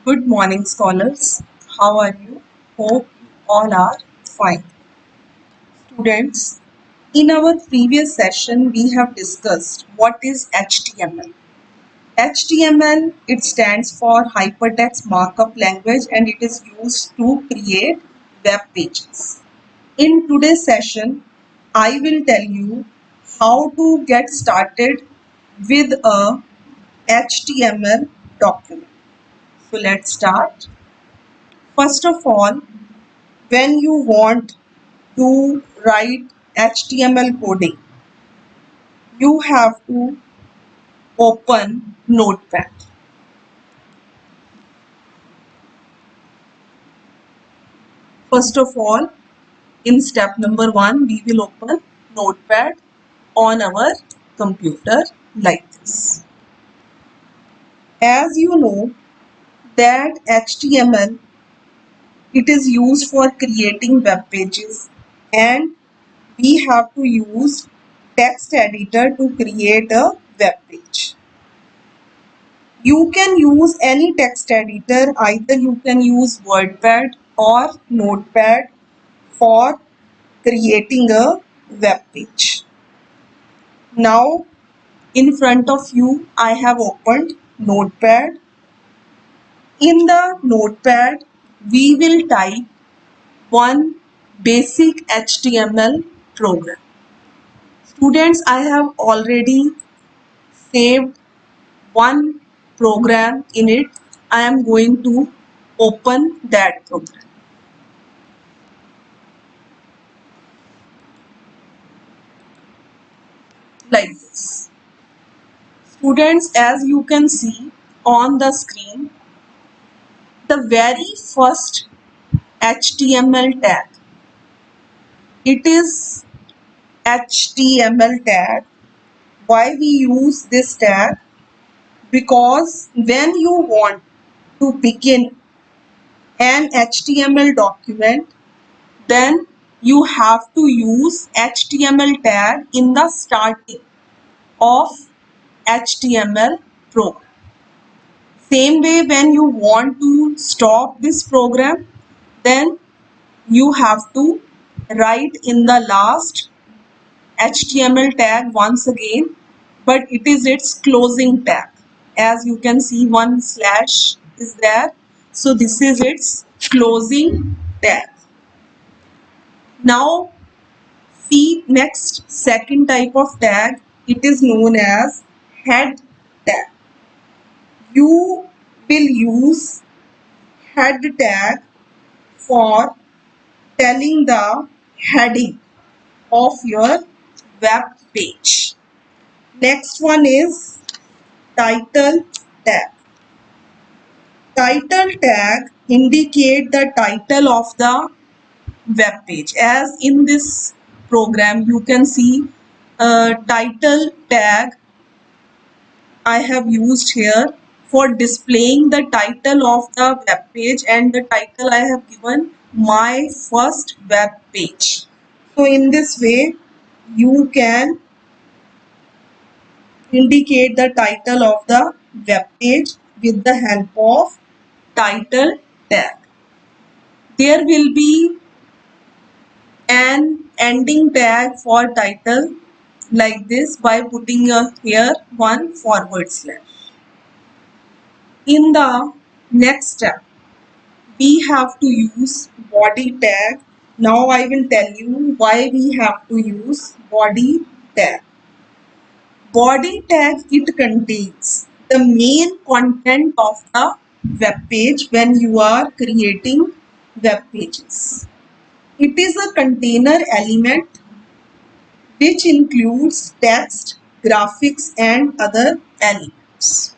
Good morning, scholars. How are you? Hope you all are fine. Students, in our previous session, we have discussed what is HTML. HTML, it stands for Hypertext Markup Language and it is used to create web pages. In today's session, I will tell you how to get started with a HTML document. So let's start. First of all, when you want to write HTML coding, you have to open Notepad. First of all, in step number 1, we will open Notepad on our computer like this. As you know that HTML, it is used for creating web pages and we have to use text editor to create a web page. You can use any text editor, either you can use WordPad or Notepad for creating a web page. Now in front of you I have opened Notepad. In the Notepad we will type one basic HTML program. Students, I have already saved one program in it. I am going to open that program like this. Students, as you can see on the screen, the very first HTML tag, it is HTML tag. Why we use this tag? Because when you want to begin an HTML document, then you have to use HTML tag in the starting of HTML program. Same way, when you want to stop this program, then you have to write in the last HTML tag once again, but it is its closing tag. As you can see, one slash is there. So this is its closing tag. Now see next second type of tag. It is known as head tag. You will use head tag for telling the heading of your web page. Next one is title tag. Title tag indicate the title of the web page. As in this program, you can see title tag I have used here for displaying the title of the web page, and the title I have given my first web page. So in this way, you can indicate the title of the web page with the help of title tag. There will be an ending tag for title like this by putting here one forward slash. In the next step, we have to use body tag. Now I will tell you why we have to use body tag. Body tag, it contains the main content of the web page when you are creating web pages. It is a container element which includes text, graphics and other elements.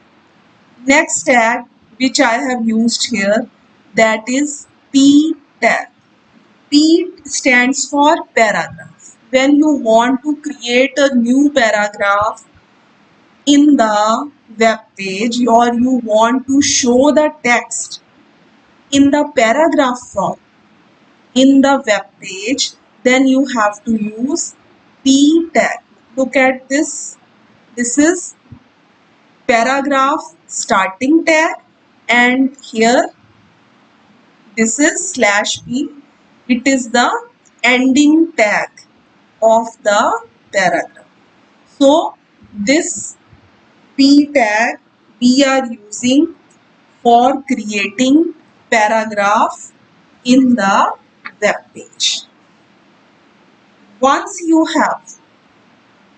Next tag which I have used here, that is P tag. P stands for paragraph. When you want to create a new paragraph in the web page or you want to show the text in the paragraph form in the web page, then you have to use P tag. Look at this. This is paragraph starting tag and here this is slash p. It is the ending tag of the paragraph. So this p tag we are using for creating paragraph in the web page. Once you have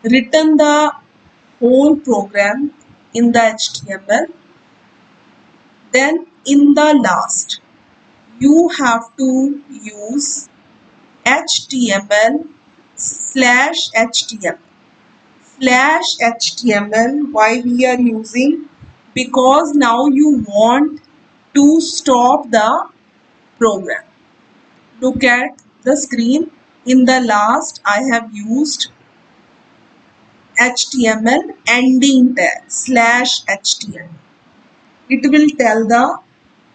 written the whole program in the HTML, then in the last you have to use HTML slash HTML. Slash HTML, why we are using? Because now you want to stop the program. Look at the screen. In the last I have used HTML ending tag slash HTML. It will tell the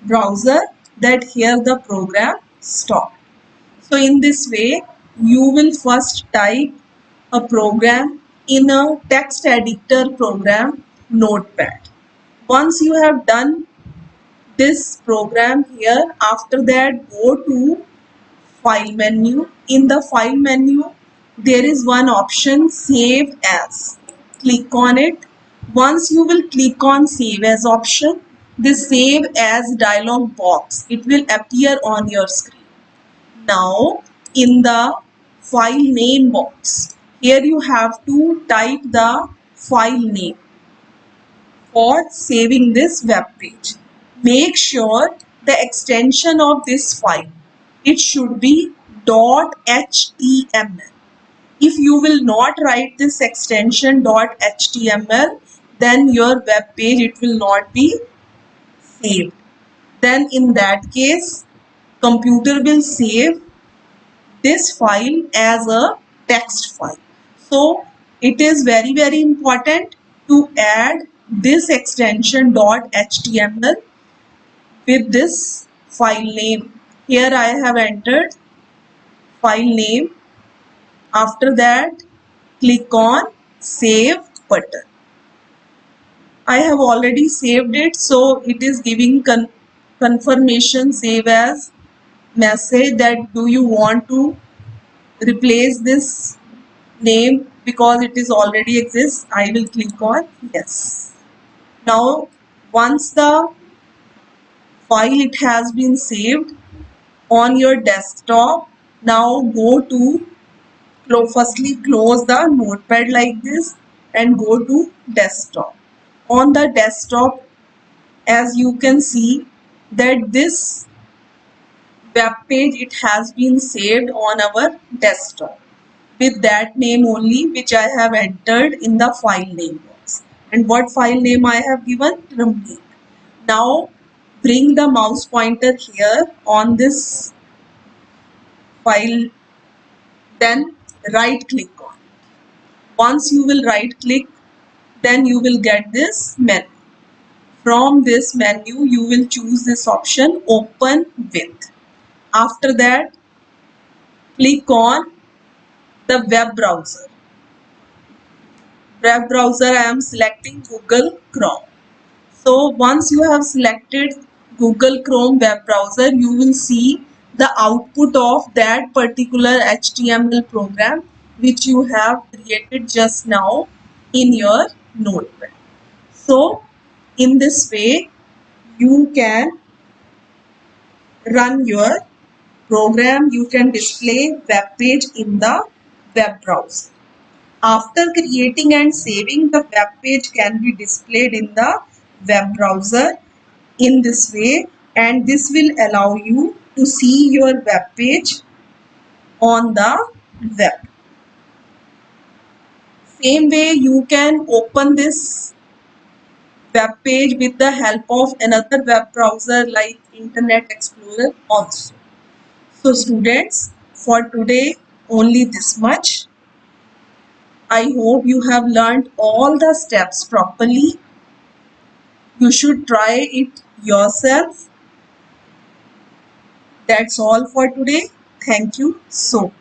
browser that here the program stopped. So in this way, you will first type a program in a text editor program, Notepad. Once you have done this program here, after that go to file menu. In the file menu, there is one option, save as. Click on it. Once you will click on save as option, this save as dialog box, it will appear on your screen. Now in the file name box, here you have to type the file name for saving this web page. Make sure the extension of this file, it should be .html. If you will not write this extension .html, then your web page, it will not be saved. Then in that case, computer will save this file as a text file. So it is very important to add this extension .html with this file name. Here I have entered file name. After that, click on save button. I have already saved it, so it is giving confirmation save as message that do you want to replace this name because it is already exists. I will click on yes. Now once the file it has been saved on your desktop, now go to firstly close the notepad like this and go to desktop. On the desktop, as you can see that this web page, it has been saved on our desktop with that name only, which I have entered in the file name box. And what file name I have given? Rumlink. Now bring the mouse pointer here on this file, then right click on. Once you will right click, then you will get this menu. From this menu, you will choose this option open with. After that, click on the web browser. Web browser, I am selecting Google Chrome. So once you have selected Google Chrome web browser, you will see the output of that particular HTML program which you have created just now in your notepad. So in this way, you can run your program, you can display web page in the web browser. After creating and saving, the web page can be displayed in the web browser in this way, and this will allow you to see your web page on the web. Same way you can open this web page with the help of another web browser like Internet Explorer also. So students, for today only this much. I hope you have learned all the steps properly. You should try it yourself. That's all for today. Thank you so much.